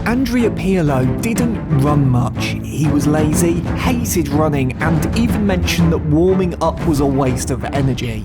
Andrea Pirlo didn't run much. He was lazy, hated running, and even mentioned that warming up was a waste of energy.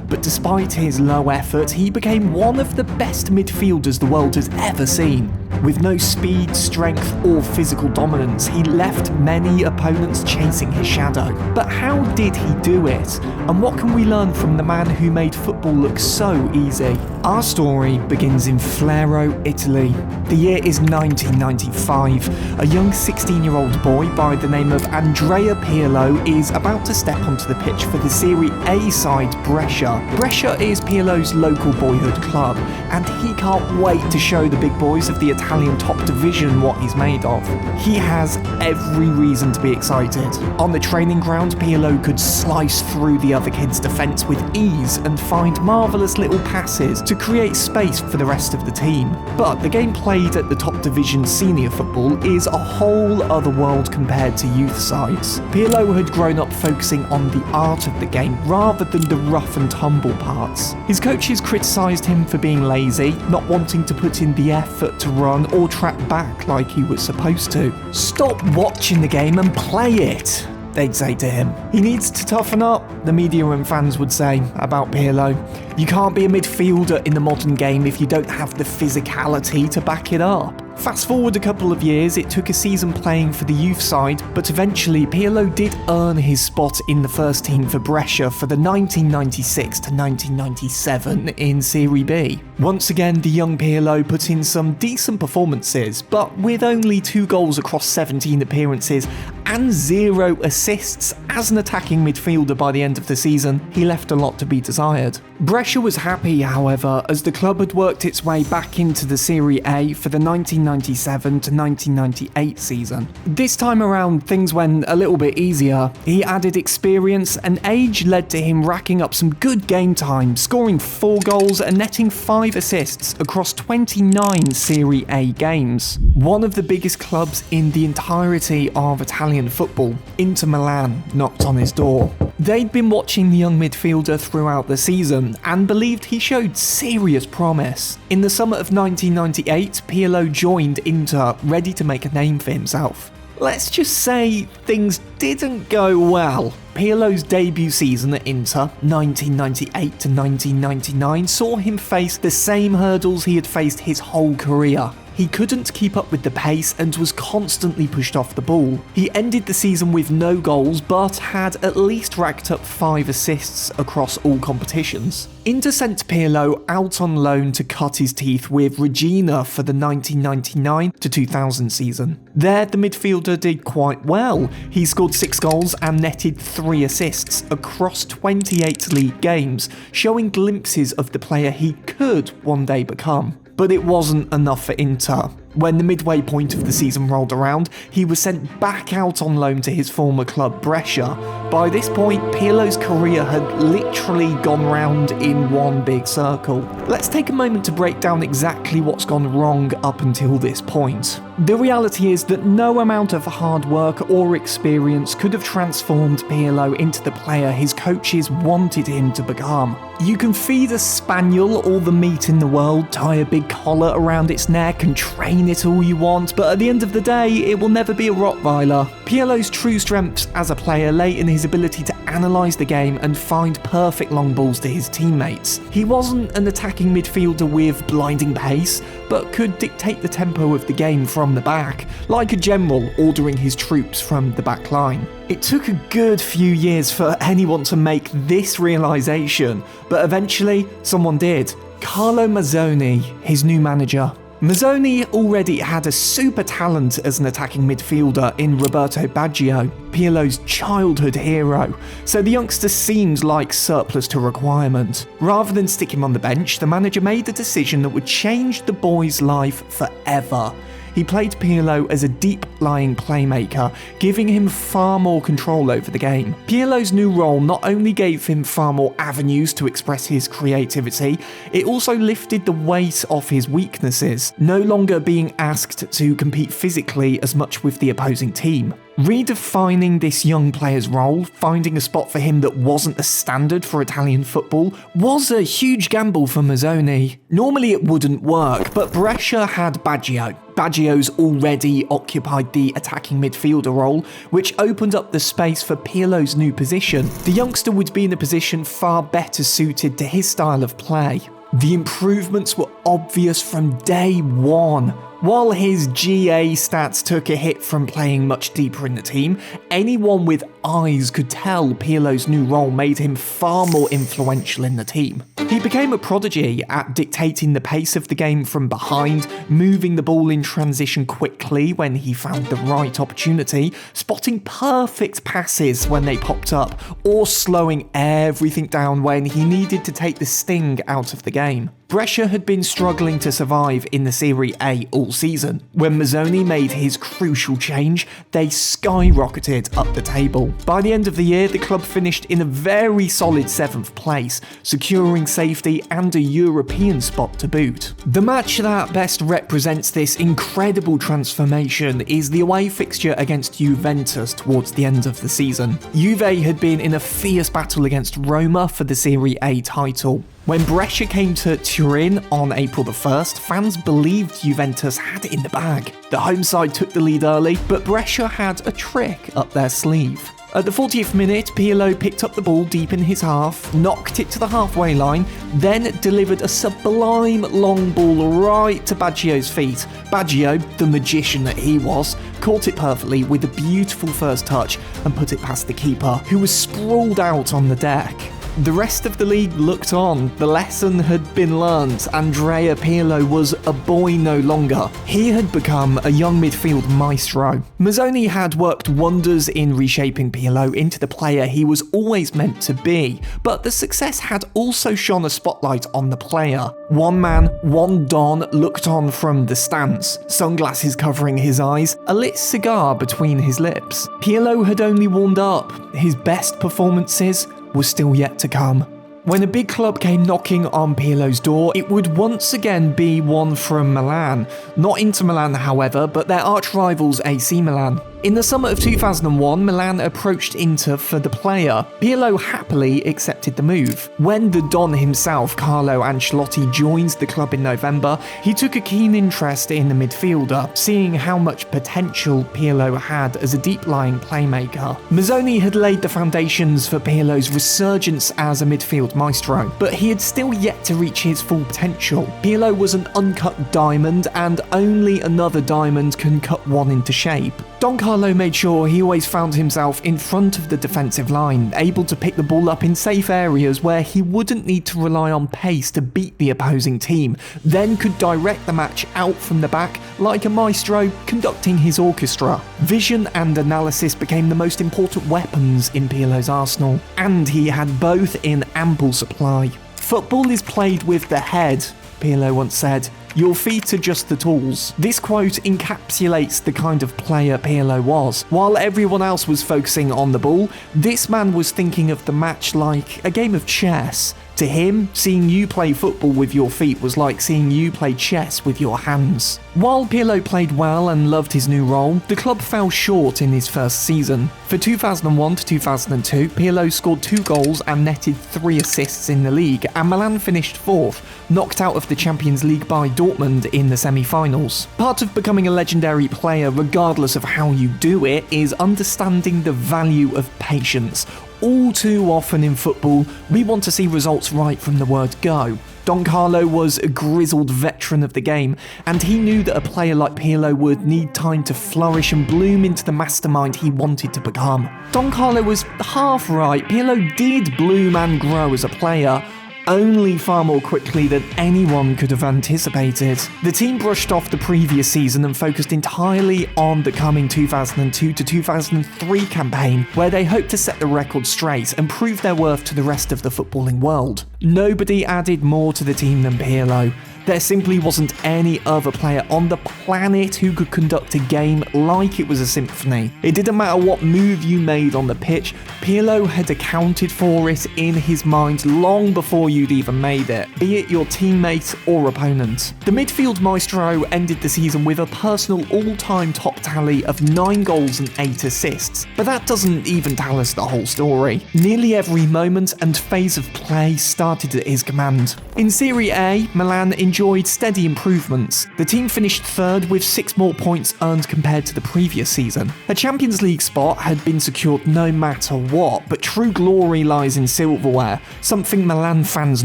But despite his low effort, he became one of the best midfielders the world has ever seen. With no speed, strength, or physical dominance, he left many opponents chasing his shadow. But how did he do it? And what can we learn from the man who made football look so easy? Our story begins in Flero, Italy. The year is 1995. A young 16-year-old boy by the name of Andrea Pirlo is about to step onto the pitch for the Serie A side Brescia. Brescia is Pirlo's local boyhood club, and he can't wait to show the big boys of the Italian top division what he's made of. He has every reason to be excited. On the training ground, Pirlo could slice through the other kids' defence with ease and find marvellous little passes to create space for the rest of the team. But the game played at the top division senior football is a whole other world compared to youth sides. Pirlo had grown up focusing on the art of the game rather than the rough and tumble parts. His coaches criticised him for being lazy, not wanting to put in the effort to run or track back like he was supposed to. "Stop watching the game and play it," they'd say to him. "He needs to toughen up," the media and fans would say about Pirlo. "You can't be a midfielder in the modern game if you don't have the physicality to back it up." Fast forward a couple of years, it took a season playing for the youth side, but eventually Pirlo did earn his spot in the first team for Brescia for the 1996 to 1997 in Serie B. Once again, the young Pirlo put in some decent performances, but with only 2 goals across 17 appearances and 0 assists as an attacking midfielder by the end of the season, he left a lot to be desired. Brescia was happy, however, as the club had worked its way back into the Serie A for the 1997 to 1998 season. This time around, things went a little bit easier. He added experience, and age led to him racking up some good game time, scoring 4 goals and netting 5 assists across 29 Serie A games. One of the biggest clubs in the entirety of Italian football, Inter Milan, knocked on his door. They'd been watching the young midfielder throughout the season and believed he showed serious promise. In the summer of 1998, Pirlo joined Inter, ready to make a name for himself. Let's just say things didn't go well. Pirlo's debut season at Inter, 1998 to 1999, saw him face the same hurdles he had faced his whole career. He couldn't keep up with the pace and was constantly pushed off the ball. He ended the season with no goals, but had at least racked up 5 assists across all competitions. Inter sent Pirlo out on loan to cut his teeth with Regina for the 1999 to 2000 season. There, the midfielder did quite well. He scored 6 goals and netted 3 assists across 28 league games, showing glimpses of the player he could one day become. But it wasn't enough for Inter. When the midway point of the season rolled around, he was sent back out on loan to his former club Brescia. By this point, Pirlo's career had literally gone round in one big circle. Let's take a moment to break down exactly what's gone wrong up until this point. The reality is that no amount of hard work or experience could have transformed Pirlo into the player his coaches wanted him to become. You can feed a spaniel all the meat in the world, tie a big collar around its neck and train it all you want, but at the end of the day, it will never be a Rottweiler. Pirlo's true strengths as a player lay in his ability to analyse the game and find perfect long balls to his teammates. He wasn't an attacking midfielder with blinding pace, but could dictate the tempo of the game from the back, like a general ordering his troops from the back line. It took a good few years for anyone to make this realisation, but eventually someone did. Carlo Mazzoni, his new manager. Mazzoni already had a super talent as an attacking midfielder in Roberto Baggio, Pirlo's childhood hero, so the youngster seemed like surplus to requirement. Rather than stick him on the bench, the manager made a decision that would change the boy's life forever. He played Pirlo as a deep-lying playmaker, giving him far more control over the game. Pirlo's new role not only gave him far more avenues to express his creativity, it also lifted the weight off his weaknesses, no longer being asked to compete physically as much with the opposing team. Redefining this young player's role, finding a spot for him that wasn't the standard for Italian football, was a huge gamble for Mazzoni. Normally it wouldn't work, but Brescia had Baggio. Baggio's already occupied the attacking midfielder role, which opened up the space for Pirlo's new position. The youngster would be in a position far better suited to his style of play. The improvements were obvious from day one. While his GA stats took a hit from playing much deeper in the team, anyone with eyes could tell Pirlo's new role made him far more influential in the team. He became a prodigy at dictating the pace of the game from behind, moving the ball in transition quickly when he found the right opportunity, spotting perfect passes when they popped up, or slowing everything down when he needed to take the sting out of the game. Brescia had been struggling to survive in the Serie A all season. When Mazzoni made his crucial change, they skyrocketed up the table. By the end of the year, the club finished in a very solid 7th place, securing safety and a European spot to boot. The match that best represents this incredible transformation is the away fixture against Juventus towards the end of the season. Juve had been in a fierce battle against Roma for the Serie A title. When Brescia came to Turin on April the 1st, fans believed Juventus had it in the bag. The home side took the lead early, but Brescia had a trick up their sleeve. At the 40th minute, Pirlo picked up the ball deep in his half, knocked it to the halfway line, then delivered a sublime long ball right to Baggio's feet. Baggio, the magician that he was, caught it perfectly with a beautiful first touch and put it past the keeper, who was sprawled out on the deck. The rest of the league looked on. The lesson had been learnt. Andrea Pirlo was a boy no longer. He had become a young midfield maestro. Mazzoni had worked wonders in reshaping Pirlo into the player he was always meant to be, but the success had also shone a spotlight on the player. One man, one Don, looked on from the stands, sunglasses covering his eyes, a lit cigar between his lips. Pirlo had only warmed up. His best performances was still yet to come. When a big club came knocking on Pirlo's door, it would once again be one from Milan. Not Inter Milan, however, but their arch-rivals AC Milan. In the summer of 2001, Milan approached Inter for the player. Pirlo happily accepted the move. When the Don himself, Carlo Ancelotti, joins the club in November, he took a keen interest in the midfielder, seeing how much potential Pirlo had as a deep-lying playmaker. Mazzoni had laid the foundations for Pirlo's resurgence as a midfield maestro, but he had still yet to reach his full potential. Pirlo was an uncut diamond, and only another diamond can cut one into shape. Don Carlo made sure he always found himself in front of the defensive line, able to pick the ball up in safe areas where he wouldn't need to rely on pace to beat the opposing team, then could direct the match out from the back like a maestro conducting his orchestra. Vision and analysis became the most important weapons in Pirlo's arsenal, and he had both in ample supply. "Football is played with the head," Pirlo once said. "Your feet are just the tools." This quote encapsulates the kind of player Pirlo was. While everyone else was focusing on the ball, this man was thinking of the match like a game of chess. To him, seeing you play football with your feet was like seeing you play chess with your hands. While Pirlo played well and loved his new role, the club fell short in his first season. For 2001 to 2002, Pirlo scored 2 goals and netted 3 assists in the league, and Milan finished 4th, knocked out of the Champions League by Dortmund in the semi-finals. Part of becoming a legendary player, regardless of how you do it, is understanding the value of patience. All too often in football, we want to see results right from the word go. Don Carlo was a grizzled veteran of the game, and he knew that a player like Pirlo would need time to flourish and bloom into the mastermind he wanted to become. Don Carlo was half right. Pirlo did bloom and grow as a player, only far more quickly than anyone could have anticipated. The team brushed off the previous season and focused entirely on the coming 2002 to 2003 campaign, where they hoped to set the record straight and prove their worth to the rest of the footballing world. Nobody added more to the team than Pirlo. There simply wasn't any other player on the planet who could conduct a game like it was a symphony. It didn't matter what move you made on the pitch, Pirlo had accounted for it in his mind long before you'd even made it, be it your teammate or opponent. The midfield maestro ended the season with a personal all-time top tally of 9 goals and 8 assists, but that doesn't even tell us the whole story. Nearly every moment and phase of play started at his command. In Serie A, Milan enjoyed steady improvements. The team finished third with 6 more points earned compared to the previous season. A Champions League spot had been secured no matter what, but true glory lies in silverware, something Milan fans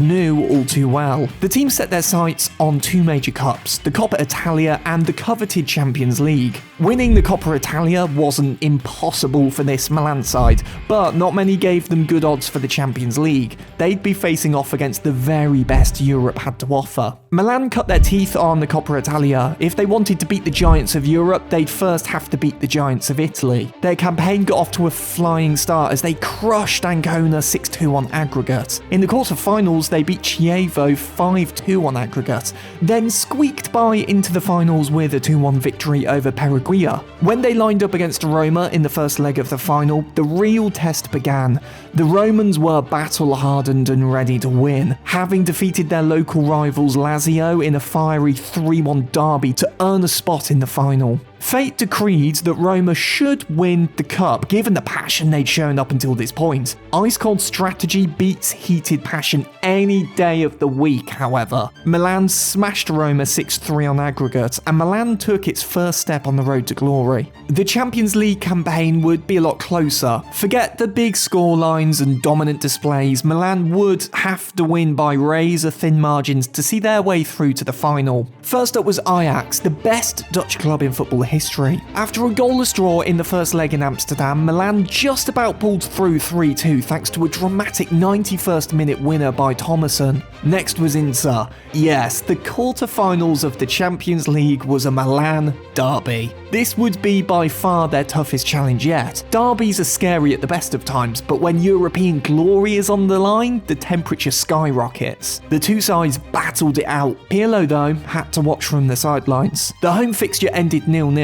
knew all too well. The team set their sights on 2 major cups, the Coppa Italia and the coveted Champions League. Winning the Coppa Italia wasn't impossible for this Milan side, but not many gave them good odds for the Champions League. They'd be facing off against the very best Europe had to offer. Milan cut their teeth on the Coppa Italia. If they wanted to beat the giants of Europe, they'd first have to beat the giants of Italy. Their campaign got off to a flying start as they crushed Ancona 6-2 on aggregate. In the quarter-finals, they beat Chievo 5-2 on aggregate, then squeaked by into the finals with a 2-1 victory over Perugia. When they lined up against Roma in the first leg of the final, the real test began. The Romans were battle-hardened and ready to win, having defeated their local rivals Lazio in a fiery 3-1 derby to earn a spot in the final. Fate decreed that Roma should win the cup, given the passion they'd shown up until this point. Ice-cold strategy beats heated passion any day of the week, however. Milan smashed Roma 6-3 on aggregate, and Milan took its first step on the road to glory. The Champions League campaign would be a lot closer. Forget the big scorelines and dominant displays, Milan would have to win by razor-thin margins to see their way through to the final. First up was Ajax, the best Dutch club in football history. After a goalless draw in the first leg in Amsterdam, Milan just about pulled through 3-2 thanks to a dramatic 91st minute winner by Thomasson. Next was Inter. Yes, the quarter-finals of the Champions League was a Milan derby. This would be by far their toughest challenge yet. Derbies are scary at the best of times, but when European glory is on the line, the temperature skyrockets. The two sides battled it out. Pirlo, though, had to watch from the sidelines. The home fixture ended 0-0.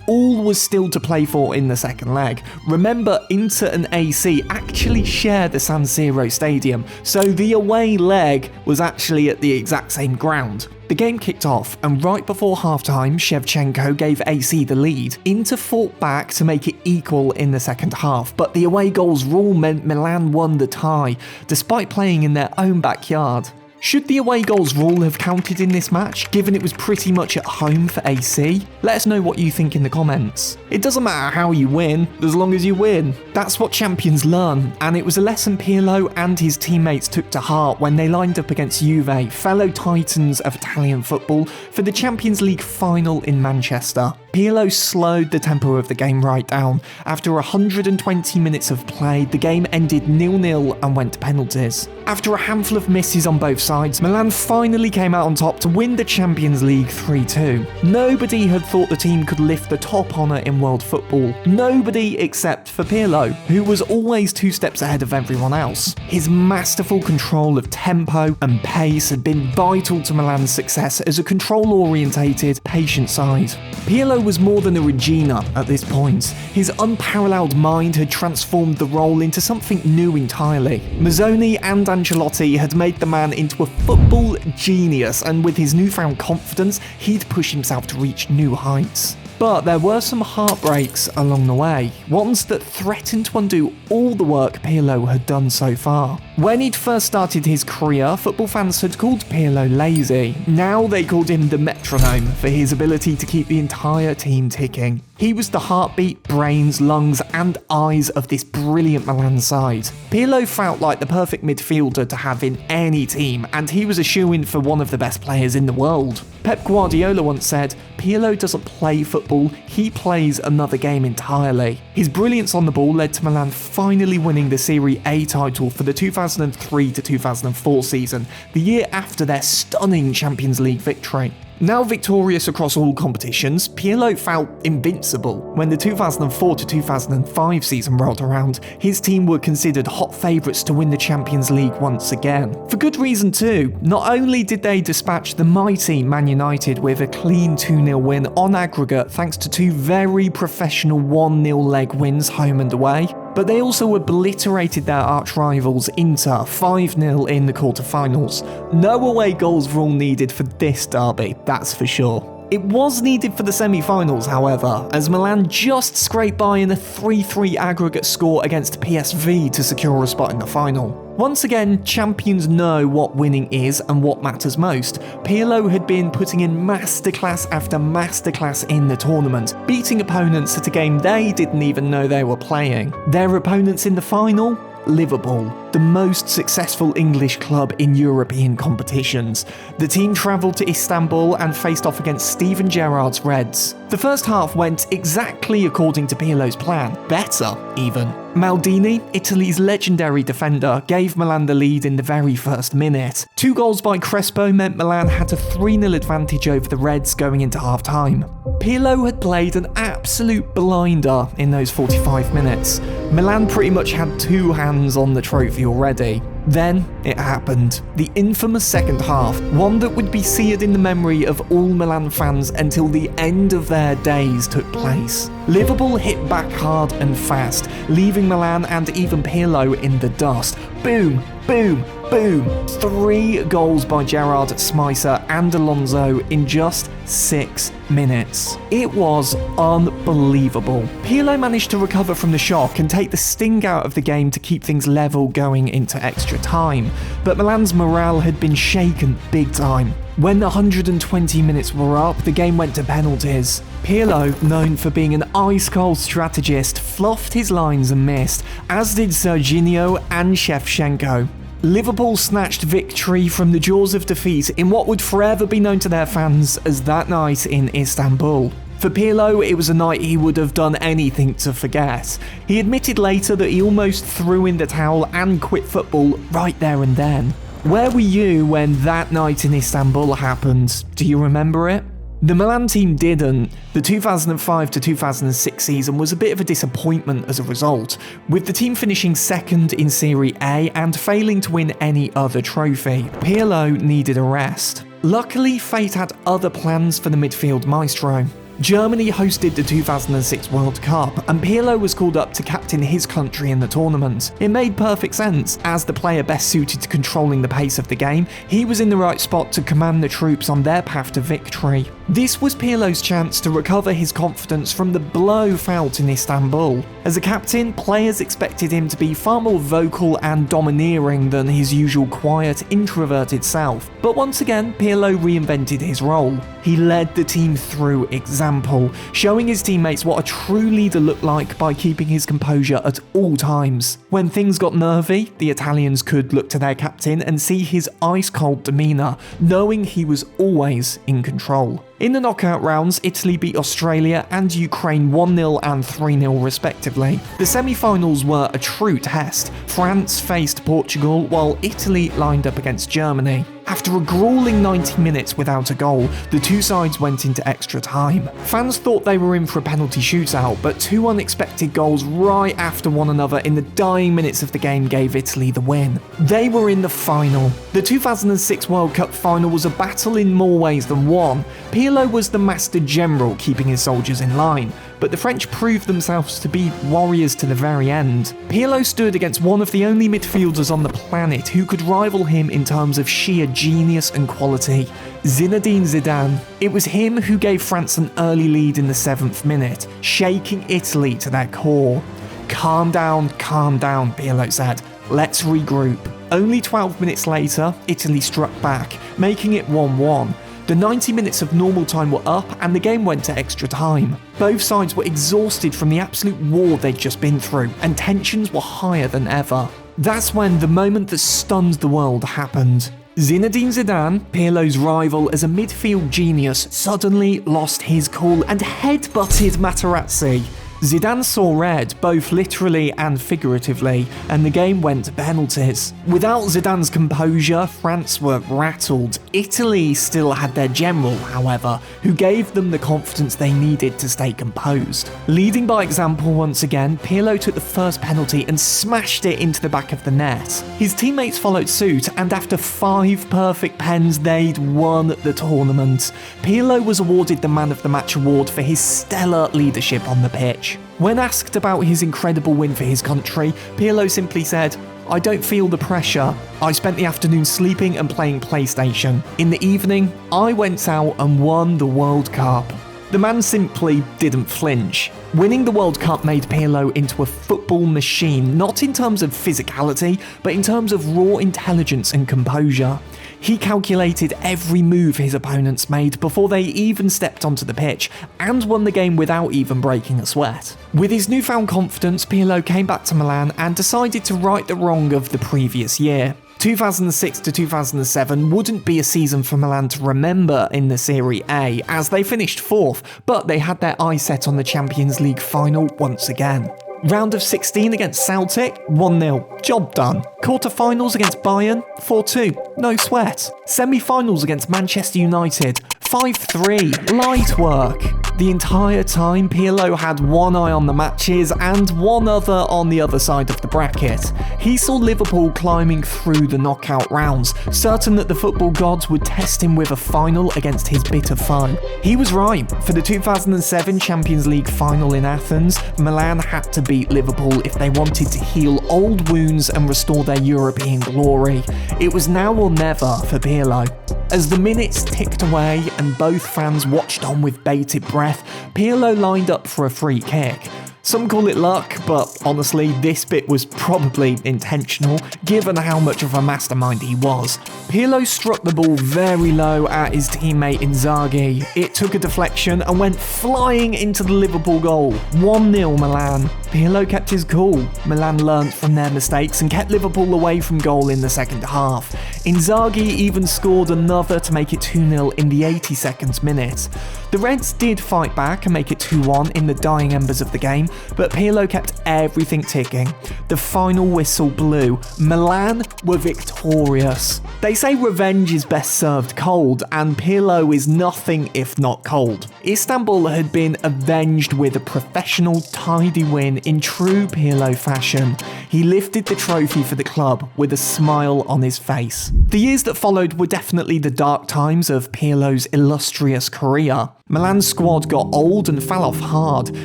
All was still to play for in the second leg. Remember, Inter and AC actually share the San Siro stadium, so the away leg was actually at the exact same ground. The game kicked off, and right before halftime, Shevchenko gave AC the lead. Inter fought back to make it equal in the second half, but the away goals rule meant Milan won the tie, despite playing in their own backyard. Should the away goals rule have counted in this match, given it was pretty much at home for AC? Let us know what you think in the comments. It doesn't matter how you win, as long as you win. That's what champions learn, and it was a lesson Pirlo and his teammates took to heart when they lined up against Juve, fellow titans of Italian football, for the Champions League final in Manchester. Pirlo slowed the tempo of the game right down. After 120 minutes of play, the game ended 0-0 and went to penalties. After a handful of misses on both sides, Milan finally came out on top to win the Champions League 3-2. Nobody had thought the team could lift the top honour in world football. Nobody except for Pirlo, who was always 2 steps ahead of everyone else. His masterful control of tempo and pace had been vital to Milan's success as a control-orientated, patient side. Pirlo was more than a Regina at this point. His unparalleled mind had transformed the role into something new entirely. Mazzoni and Ancelotti had made the man into a football genius, and with his newfound confidence, he'd push himself to reach new heights. But there were some heartbreaks along the way, ones that threatened to undo all the work Pirlo had done so far. When he'd first started his career, football fans had called Pirlo lazy. Now they called him the metronome for his ability to keep the entire team ticking. He was the heartbeat, brains, lungs and eyes of this brilliant Milan side. Pirlo felt like the perfect midfielder to have in any team, and he was a shoo-in for one of the best players in the world. Pep Guardiola once said, "Pirlo doesn't play football, he plays another game entirely." His brilliance on the ball led to Milan finally winning the Serie A title for the 2003 to 2004 season, the year after their stunning Champions League victory. Now victorious across all competitions, Pirlo felt invincible. When the 2004 to 2005 season rolled around, his team were considered hot favourites to win the Champions League once again. For good reason too. Not only did they dispatch the mighty Man United with a clean 2-0 win on aggregate thanks to two very professional 1-0 leg wins home and away, but they also obliterated their arch-rivals Inter 5-0 in the quarter-finals. No away goals were all needed for this derby, that's for sure. It was needed for the semi-finals, however, as Milan just scraped by in a 3-3 aggregate score against PSV to secure a spot in the final. Once again, champions know what winning is and what matters most. Pirlo had been putting in masterclass after masterclass in the tournament, beating opponents at a game they didn't even know they were playing. Their opponents in the final? Liverpool, the most successful English club in European competitions. The team travelled to Istanbul and faced off against Steven Gerrard's Reds. The first half went exactly according to Pirlo's plan, better even. Maldini, Italy's legendary defender, gave Milan the lead in the very first minute. 2 goals by Crespo meant Milan had a 3-0 advantage over the Reds going into half-time. Pirlo had played an absolute blinder in those 45 minutes. Milan pretty much had 2 hands on the trophy already. Then it happened. The infamous second half, one that would be seared in the memory of all Milan fans until the end of their days took place. Liverpool hit back hard and fast, leaving Milan and even Pirlo in the dust. Boom, boom, boom. 3 goals by Gerrard, Smicer and Alonso in just 6 minutes. It was unbelievable. Pirlo managed to recover from the shock and take the sting out of the game to keep things level going into extra time, but Milan's morale had been shaken big time. When the 120 minutes were up, the game went to penalties. Pirlo, known for being an ice-cold strategist, fluffed his lines and missed, as did Serginho and Shevchenko. Liverpool snatched victory from the jaws of defeat in what would forever be known to their fans as that night in Istanbul. For Pirlo, it was a night he would have done anything to forget. He admitted later that he almost threw in the towel and quit football right there and then. Where were you when that night in Istanbul happened? Do you remember it? The Milan team didn't. The 2005 to 2006 season was a bit of a disappointment as a result, with the team finishing second in Serie A and failing to win any other trophy. Pirlo needed a rest. Luckily, fate had other plans for the midfield maestro. Germany hosted the 2006 World Cup, and Pirlo was called up to captain his country in the tournament. It made perfect sense. As the player best suited to controlling the pace of the game, he was in the right spot to command the troops on their path to victory. This was Pirlo's chance to recover his confidence from the blow felt in Istanbul. As a captain, players expected him to be far more vocal and domineering than his usual quiet, introverted self. But once again, Pirlo reinvented his role. He led the team through example, showing his teammates what a true leader looked like by keeping his composure at all times. When things got nervy, the Italians could look to their captain and see his ice-cold demeanour, knowing he was always in control. In the knockout rounds, Italy beat Australia and Ukraine 1-0 and 3-0 respectively. The semi-finals were a true test. France faced Portugal while Italy lined up against Germany. After a grueling 90 minutes without a goal, the two sides went into extra time. Fans thought they were in for a penalty shootout, but 2 unexpected goals right after one another in the dying minutes of the game gave Italy the win. They were in the final. The 2006 World Cup final was a battle in more ways than one. Pirlo was the master general keeping his soldiers in line, but the French proved themselves to be warriors to the very end. Pirlo stood against one of the only midfielders on the planet who could rival him in terms of sheer genius and quality, Zinedine Zidane. It was him who gave France an early lead in the 7th minute, shaking Italy to their core. Calm down, Pirlo said. Let's regroup. Only 12 minutes later, Italy struck back, making it 1-1. The 90 minutes of normal time were up and the game went to extra time. Both sides were exhausted from the absolute war they'd just been through, and tensions were higher than ever. That's when the moment that stunned the world happened. Zinedine Zidane, Pirlo's rival as a midfield genius, suddenly lost his cool and headbutted Materazzi. Zidane saw red, both literally and figuratively, and the game went to penalties. Without Zidane's composure, France were rattled. Italy still had their general, however, who gave them the confidence they needed to stay composed. Leading by example once again, Pirlo took the first penalty and smashed it into the back of the net. His teammates followed suit, and after 5 perfect pens, they'd won the tournament. Pirlo was awarded the Man of the Match award for his stellar leadership on the pitch. When asked about his incredible win for his country, Pirlo simply said, "I don't feel the pressure. I spent the afternoon sleeping and playing PlayStation. In the evening, I went out and won the World Cup." The man simply didn't flinch. Winning the World Cup made Pirlo into a football machine, not in terms of physicality, but in terms of raw intelligence and composure. He calculated every move his opponents made before they even stepped onto the pitch, and won the game without even breaking a sweat. With his newfound confidence, Pirlo came back to Milan and decided to right the wrong of the previous year. 2006 to 2007 wouldn't be a season for Milan to remember in the Serie A, as they finished 4th, but they had their eyes set on the Champions League final once again. Round of 16 against Celtic, 1-0, job done. Quarter-finals against Bayern, 4-2, no sweat. Semi-finals against Manchester United, 5-3, light work. The entire time, Pirlo had one eye on the matches and one other on the other side of the bracket. He saw Liverpool climbing through the knockout rounds, certain that the football gods would test him with a final against his bitter foe. He was right. For the 2007 Champions League final in Athens, Milan had to beat Liverpool if they wanted to heal old wounds and restore their European glory. It was now or never for Pirlo. As the minutes ticked away and both fans watched on with bated breath, Pirlo lined up for a free kick. Some call it luck, but honestly, this bit was probably intentional, given how much of a mastermind he was. Pirlo struck the ball very low at his teammate Inzaghi. It took a deflection and went flying into the Liverpool goal. 1-0 Milan. Pirlo kept his cool. Milan learnt from their mistakes and kept Liverpool away from goal in the second half. Inzaghi even scored another to make it 2-0 in the 82nd minute. The Reds did fight back and make it 2-1 in the dying embers of the game, but Pirlo kept everything ticking. The final whistle blew. Milan were victorious. They say revenge is best served cold, and Pirlo is nothing if not cold. Istanbul had been avenged with a professional, tidy win in true Pirlo fashion. He lifted the trophy for the club with a smile on his face. The years that followed were definitely the dark times of Pirlo's illustrious career. Milan's squad got old and fell off hard.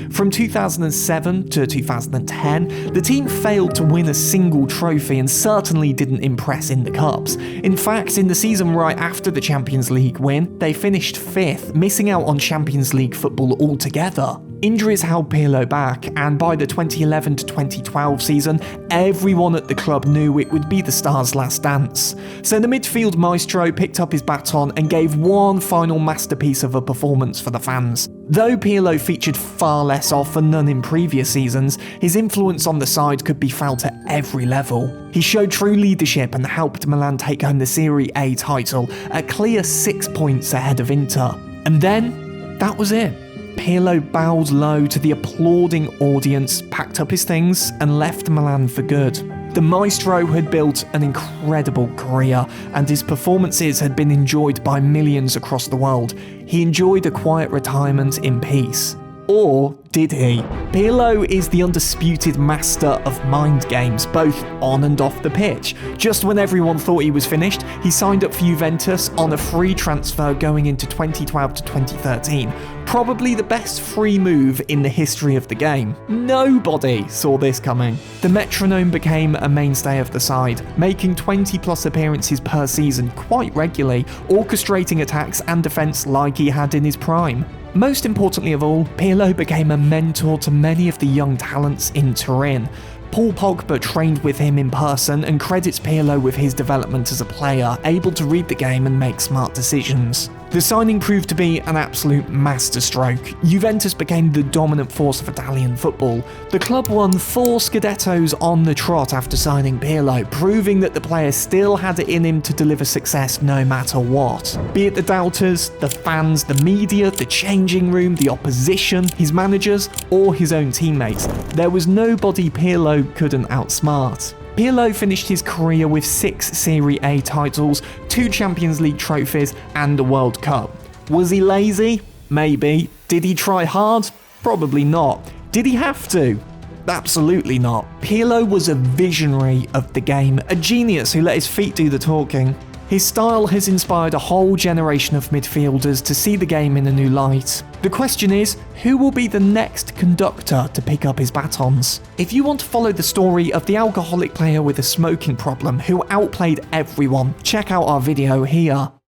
From 2007 to 2010, the team failed to win a single trophy and certainly didn't impress in the cups. In fact, in the season right after the Champions League win, they finished 5th, missing out on Champions League football altogether. Injuries held Pirlo back, and by the 2011 to 2012 season, everyone at the club knew it would be the Stars' last dance. So the midfield maestro picked up his baton and gave one final masterpiece of a performance for the fans. Though Pirlo featured far less often than in previous seasons, his influence on the side could be felt at every level. He showed true leadership and helped Milan take home the Serie A title, a clear 6 points ahead of Inter. And then, that was it. Pirlo bowed low to the applauding audience, packed up his things, and left Milan for good. The maestro had built an incredible career, and his performances had been enjoyed by millions across the world. He enjoyed a quiet retirement in peace. Or did he? Pirlo is the undisputed master of mind games, both on and off the pitch. Just when everyone thought he was finished, he signed up for Juventus on a free transfer going into 2012 to 2013. Probably the best free move in the history of the game. Nobody saw this coming. The metronome became a mainstay of the side, making 20+ appearances per season quite regularly, orchestrating attacks and defence like he had in his prime. Most importantly of all, Pirlo became a mentor to many of the young talents in Turin. Paul Pogba trained with him in person and credits Pirlo with his development as a player, able to read the game and make smart decisions. The signing proved to be an absolute masterstroke. Juventus became the dominant force of Italian football. The club won 4 Scudettos on the trot after signing Pirlo, proving that the player still had it in him to deliver success no matter what. Be it the doubters, the fans, the media, the changing room, the opposition, his managers, or his own teammates, there was nobody Pirlo couldn't outsmart. Pirlo finished his career with 6 Serie A titles, 2 Champions League trophies, and a World Cup. Was he lazy? Maybe. Did he try hard? Probably not. Did he have to? Absolutely not. Pirlo was a visionary of the game, a genius who let his feet do the talking. His style has inspired a whole generation of midfielders to see the game in a new light. The question is, who will be the next conductor to pick up his batons? If you want to follow the story of the alcoholic player with a smoking problem who outplayed everyone, check out our video here.